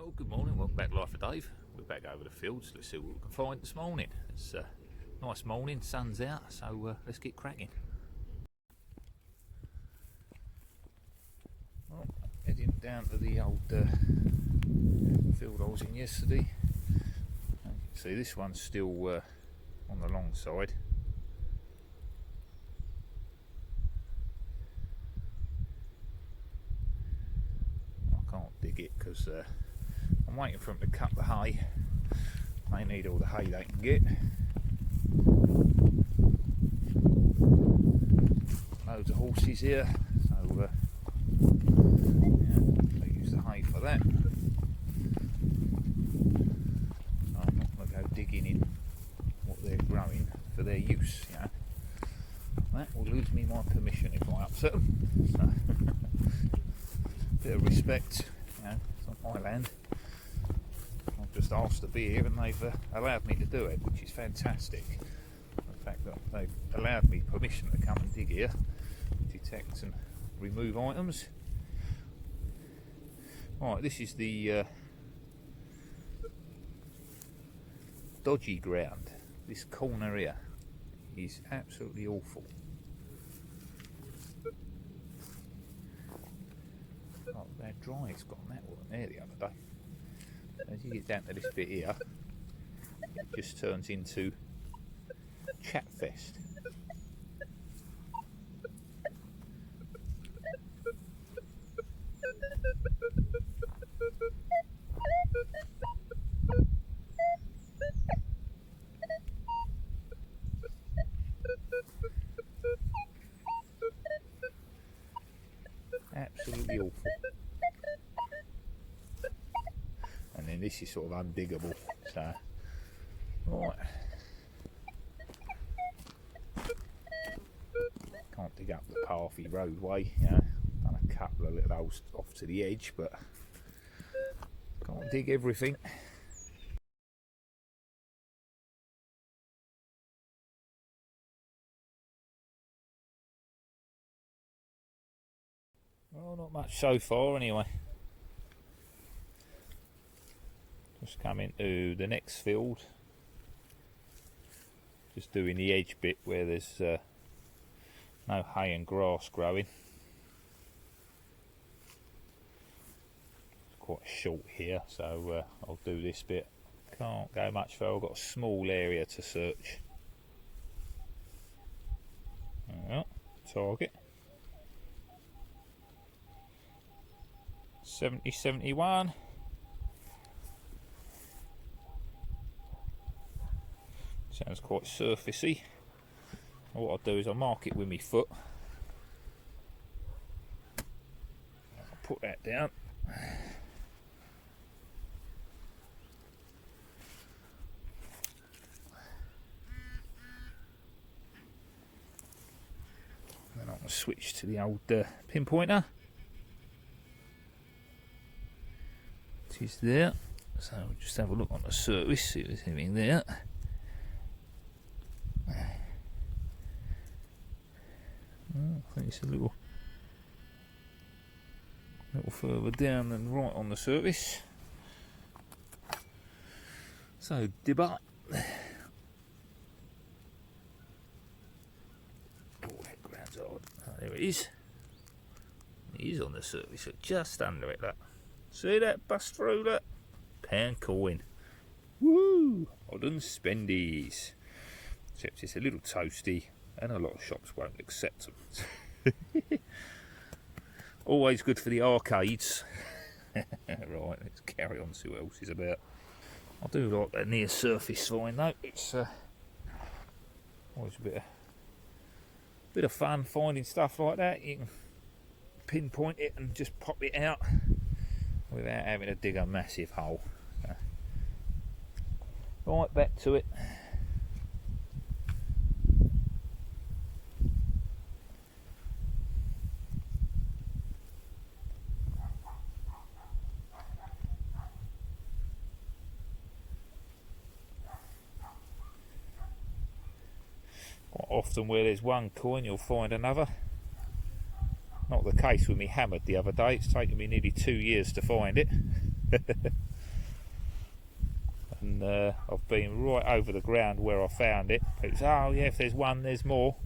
Well, good morning, welcome back to Life of Dave. We're back over the fields, let's see what we can find this morning. It's a nice morning, sun's out, so let's get cracking. Well, heading down to the old field I was in yesterday. You can see this one's still on the long side. I can't dig it because I'm waiting for them to cut the hay. They need all the hay they can get. Loads of horses here, so yeah, they use the hay for that. I'm not going to go digging in what they're growing for their use, you know. That will lose me my permission if I upset them. So, bit of respect, you know, it's not my land. I've just asked to be here and they've allowed me to do it, which is fantastic. The fact that they've allowed me permission to come and dig here, detect and remove items. Right, this is the dodgy ground. This corner here is absolutely awful. Oh, how dry it's gotten, that wasn't there the other day. As you get down to this bit here, it just turns into Chatfest. Absolutely awful. And then this is sort of undiggable, so right, can't dig up the pathy roadway, you know. Done a couple of little holes off to the edge, but can't dig everything. Well, not much so far anyway. Just coming to the next field, just doing the edge bit where there's no hay and grass growing. It's quite short here, so I'll do this bit. Can't go much further, I've got a small area to search. Well, target 70-71. Sounds quite surfacey. What I'll do is I'll mark it with my foot. I'll put that down. Then I'll switch to the old pinpointer. It is there. So we'll just have a look on the surface, see if there's anything there. I think it's a little further down than right on the surface. So dibber. Oh, that ground's hard. Oh, there it is. It is on the surface, so just under it. Look. See that bust through that? Pound coin. Woo! Odd and spendies. Except it's a little toasty. And a lot of shops won't accept them. Always good for the arcades. Right, let's carry on, see what else is about. I do like that near surface find though. It's always a bit of fun finding stuff like that. You can pinpoint it and just pop it out without having to dig a massive hole. Right, back to it. Often where there's one coin you'll find another. Not the case with me hammered the other day. It's taken me nearly 2 years to find it. And I've been right over the ground where I found it. It's, oh yeah, if there's one, there's more.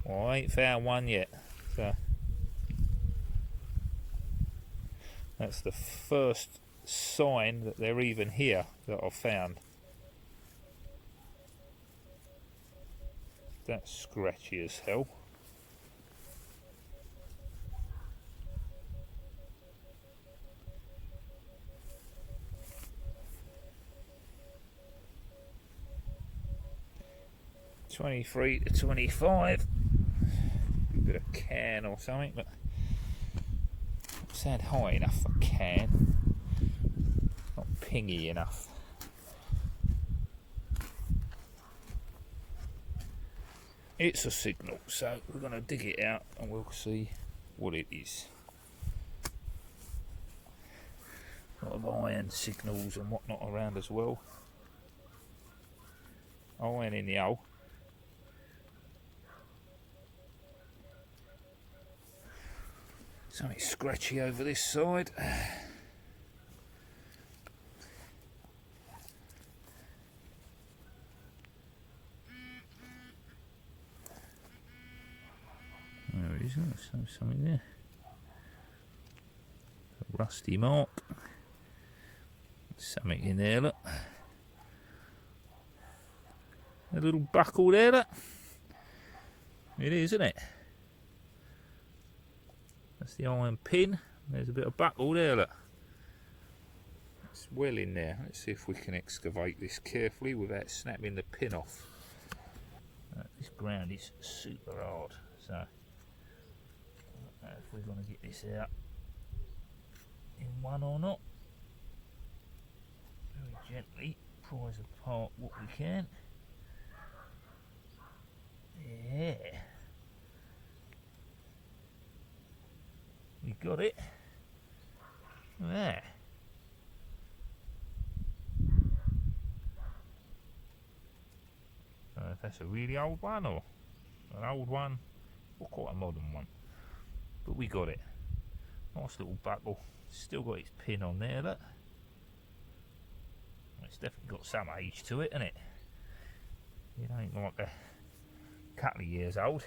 Well, I ain't found one yet. So that's the first sign that they're even here that I've found. That's scratchy as hell. $23 to $25. A bit of can or something, but not sound high enough for can. Not pingy enough. It's a signal, so we're going to dig it out and we'll see what it is. A lot of iron signals and whatnot around as well. Iron in the hole. Something scratchy over this side. There it is, there's something there. A rusty mark. Something in there, look. A little buckle there, look. It is, isn't it? That's the iron pin. There's a bit of buckle there, look. It's well in there. Let's see if we can excavate this carefully without snapping the pin off. This ground is super hard, so I don't know if we're going to get this out in one or not. Very gently prise apart what we can. Yeah. We got it. There. If that's a really old one or an old one or quite a modern one. But we got it. Nice little buckle. Still got its pin on there, look. It's definitely got some age to it, isn't it? It ain't like a couple of years old.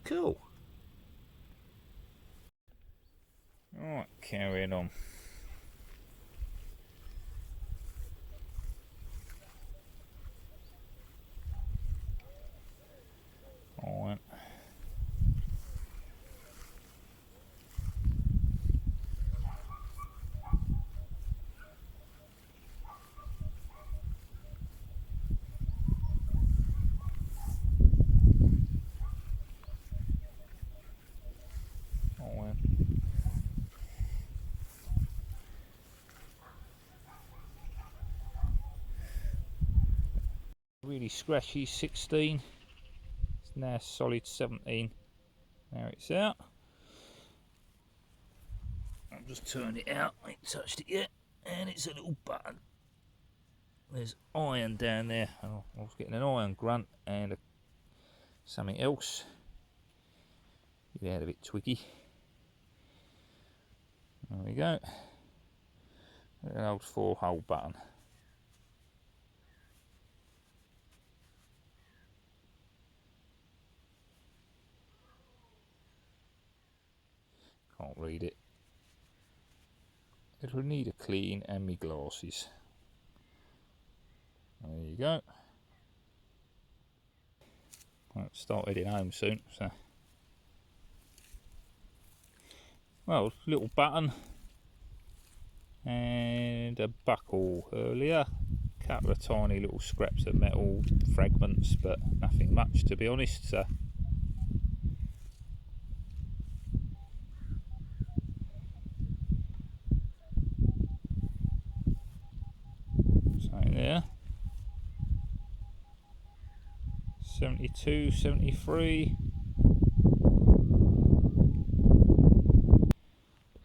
Cool. Alright, carrying on. Alright. Really scratchy 16. It's now solid 17. Now it's out. I've just turned it out. I ain't touched it yet, and it's a little button. There's iron down there. Oh, I was getting an iron grunt and something else. Get out of it, Twiggy. There we go. An old 4-hole button. Can't read it. It'll need a clean and me glasses. There you go. I'll start heading home soon. So, well, little button and a buckle earlier. Couple of tiny little scraps of metal fragments, but nothing much to be honest. So. There, 72, 73.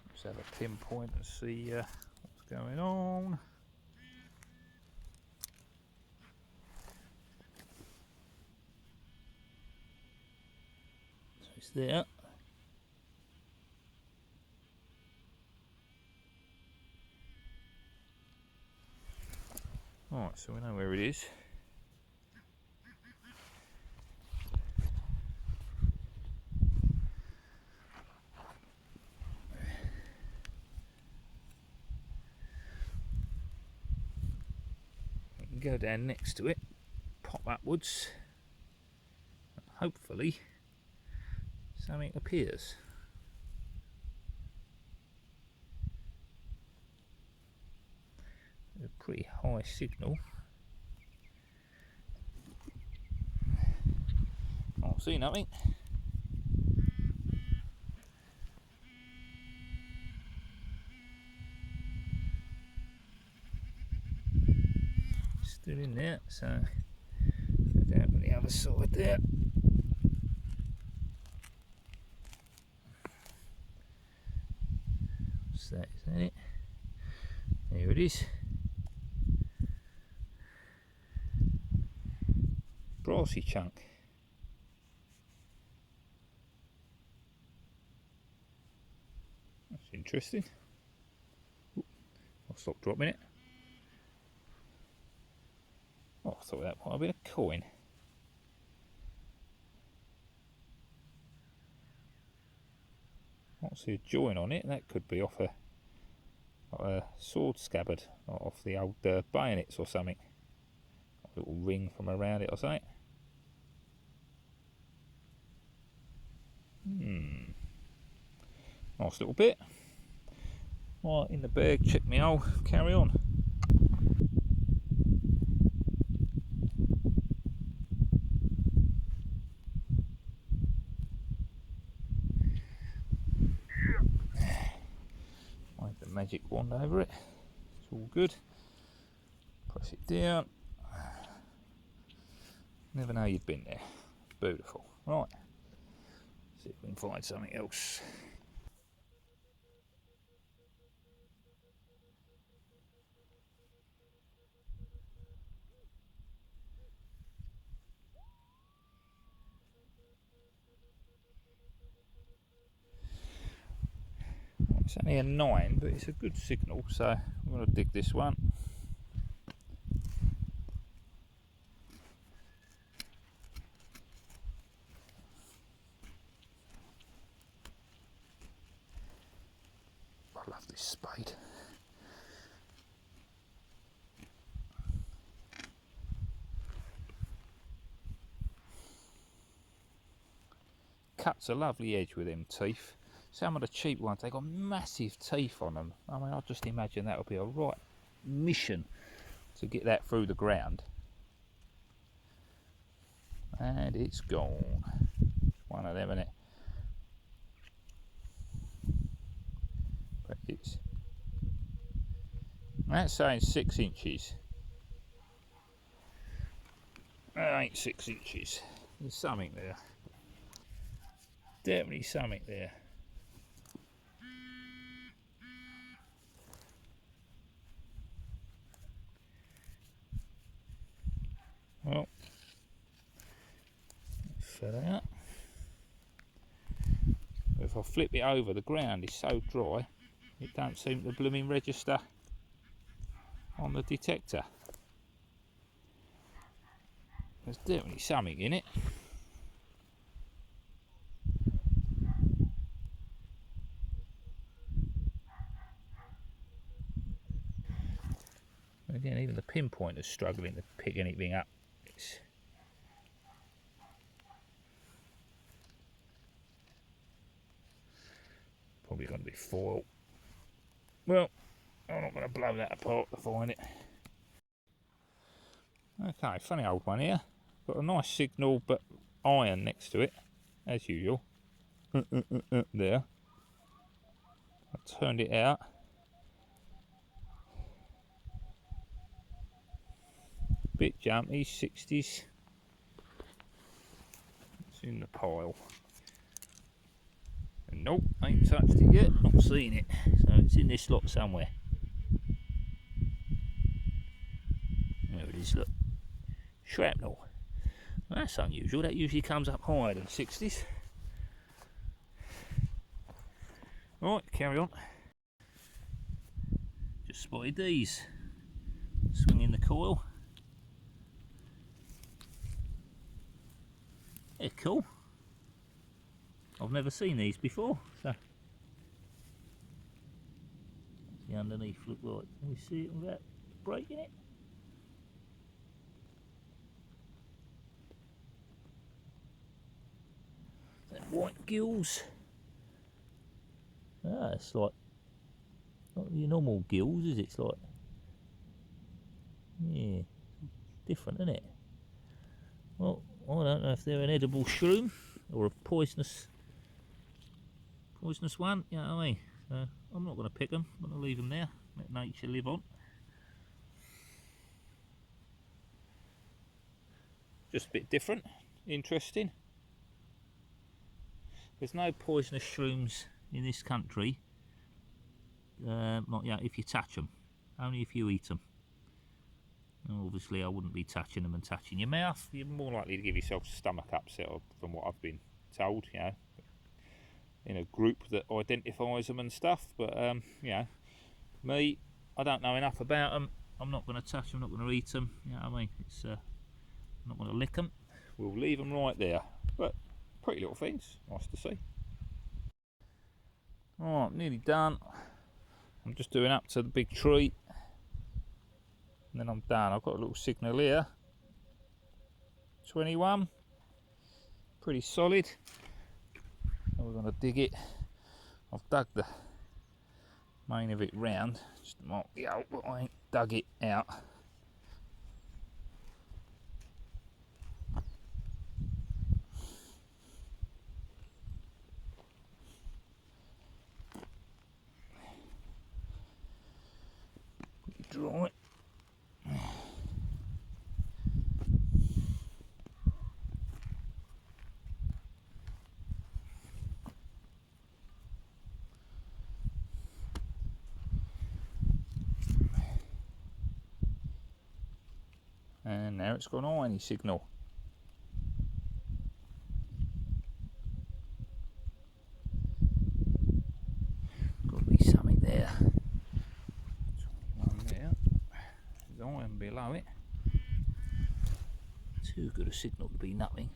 Let's have a pinpoint and see what's going on. So it's there. So we know where it is. We can go down next to it, pop upwards, and hopefully something appears. There's a pretty high signal. Can't see nothing. Still in there, so go down to the other side there. What's that? Is that it? There it is. Brassy chunk. That's interesting. Ooh, I'll stop dropping it. Oh, I thought that might have been a coin. I can't see a join on it. That could be off a sword scabbard, or off the old bayonets or something. A little ring from around it or something. Nice little bit. Right, in the bag, check me hole, carry on. Wave the magic wand over it. It's all good. Press it down. Never know you've been there. Beautiful. Right. See if we can find something else. It's only a 9, but it's a good signal, so I'm going to dig this one. I love this spade. Cuts a lovely edge with them teeth. Some of the cheap ones, they got massive teeth on them. I mean, I just imagine that would be a right mission to get that through the ground. And it's gone. One of them, isn't it? But that's saying 6 inches. That ain't 6 inches. There's something there. Definitely something there. Well, fell out. If I flip it over, the ground is so dry, it don't seem to blooming register on the detector. There's definitely something in it. Again, even the pinpointer's struggling to pick anything up. It's probably going to be foil. Well, I'm not going to blow that apart to find it. Okay, funny old one here. Got a nice signal, but iron next to it, as usual. There. I turned it out. Bit jumpy, 60s. It's in the pile. And nope, ain't touched it yet, not seen it. So it's in this lot somewhere. There it is, look. Shrapnel. Well, that's unusual, that usually comes up higher than 60s. Right, carry on. Just spotted these. Swinging the coil. They're cool. I've never seen these before. So the underneath look like. Can we see it without breaking it? That white gills. Ah, it's like not your normal gills, is it? It's like, yeah, different, isn't it? Well, I don't know if they're an edible shroom or a poisonous one. You know what I mean? So I'm not going to pick them. I'm going to leave them there. Let nature live on. Just a bit different, interesting. There's no poisonous shrooms in this country. Not yet. If you touch them, only if you eat them. Obviously, I wouldn't be touching them and touching your mouth. You're more likely to give yourself a stomach upset, from what I've been told. You know, in a group that identifies them and stuff. But you know, me, I don't know enough about them. I'm not going to touch them. I'm not going to eat them. You know what I mean? It's I'm not going to lick them. We'll leave them right there. But pretty little things. Nice to see. Alright, nearly done. I'm just doing up to the big tree. And then I'm done. I've got a little signal here. 21. Pretty solid. Now we're going to dig it. I've dug the main of it round. Just to mark the out, but I ain't dug it out. Dry it. And now it's got an irony signal. Got to be something there. One there. There's iron below it. Too good a signal to be nothing.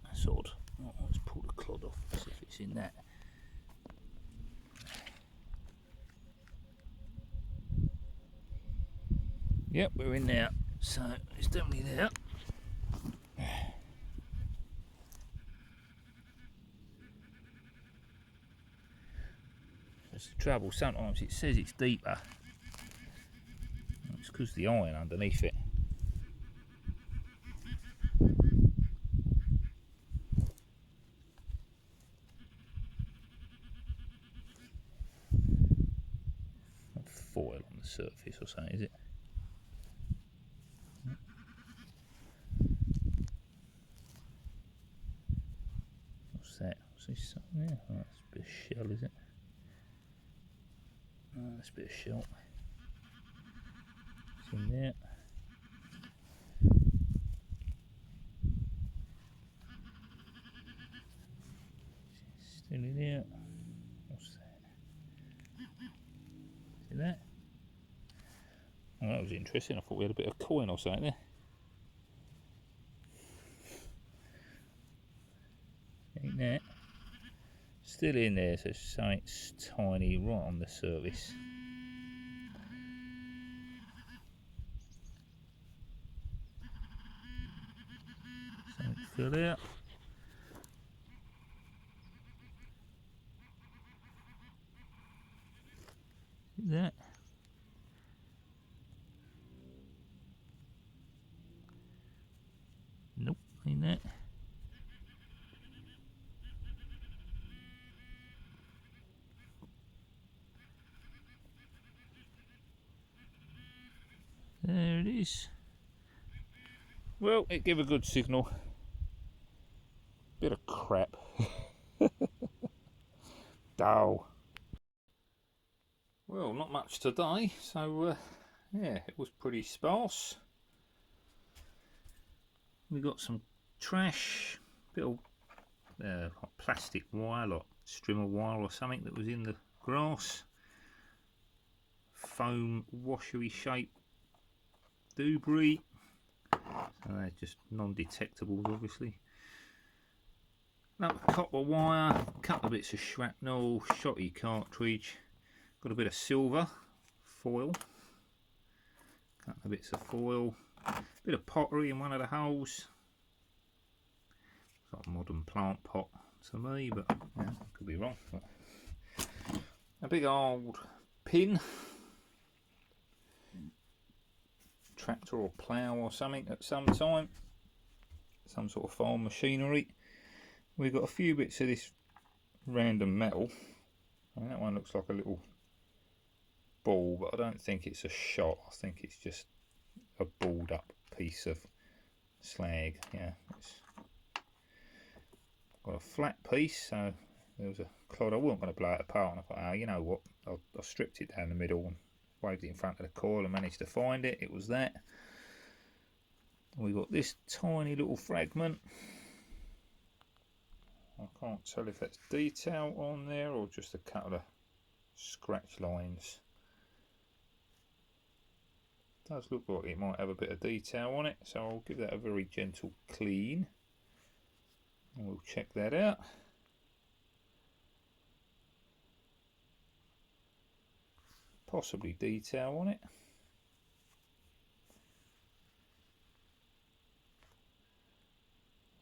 That's odd. Oh, let's pull the clod off, see if it's in that. Yep, we're in there, so it's definitely there. That's the trouble, sometimes it says it's deeper. It's because the iron underneath it. Not foil on the surface or something, is it? What's that? What's this something there? Oh, that's a bit of shell, is it? Oh, that's a bit of shell. It's in there. Still in there. What's that? See that? Oh, that was interesting. I thought we had a bit of coin or something there. Ain't that? Still in there, so something's tiny right on the surface. Something fill out. Is that? Nope, ain't that. There it is. Well, it gave a good signal. Bit of crap. Dull. Well, not much today, so yeah, it was pretty sparse. We got some trash, bit of plastic wire, like strimmer wire or something that was in the grass. Foam washery shaped debris. So they're just non-detectables, obviously. Another copper wire, a couple of bits of shrapnel, shotty cartridge, got a bit of silver foil, a couple of bits of foil, a bit of pottery in one of the holes. It's like a modern plant pot to me, but yeah, could be wrong. But a big old pin, tractor or plough or something at some time, some sort of farm machinery. We've got a few bits of this random metal. I mean, that one looks like a little ball, but I don't think it's a shot. I think it's just a balled up piece of slag. Yeah, it's got a flat piece, so there was a clod. I wasn't going to blow it apart, and I thought, oh, you know what, I stripped it down the middle and waved it in front of the coil and managed to find it. It was that. We got this tiny little fragment. I can't tell if that's detail on there or just a couple of scratch lines. It does look like it might have a bit of detail on it, so I'll give that a very gentle clean and we'll check that out. Possibly detail on it.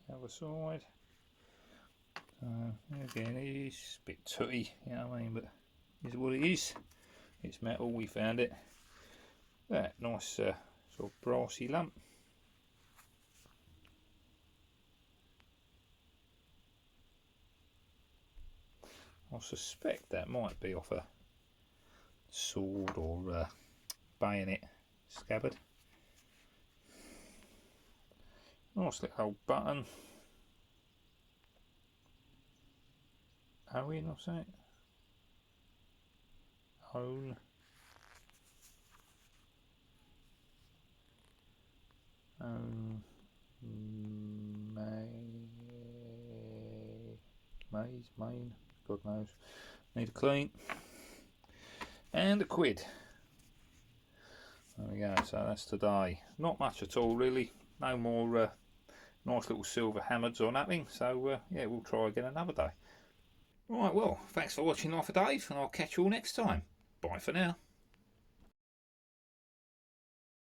The other side. Again, it is a bit tooty, you know what I mean, but it is what it is. It's metal, we found it. That nice sort of brassy lump. I suspect that might be off a sword or bayonet scabbard. Nice little old button. Owen or something. Own. Main, God knows. Need a clean. And a quid. There we go, so that's today. Not much at all really. No more nice little silver hammers or nothing. So yeah, we'll try again another day. Right, well, thanks for watching Life of Dave, and I'll catch you all next time. Bye for now.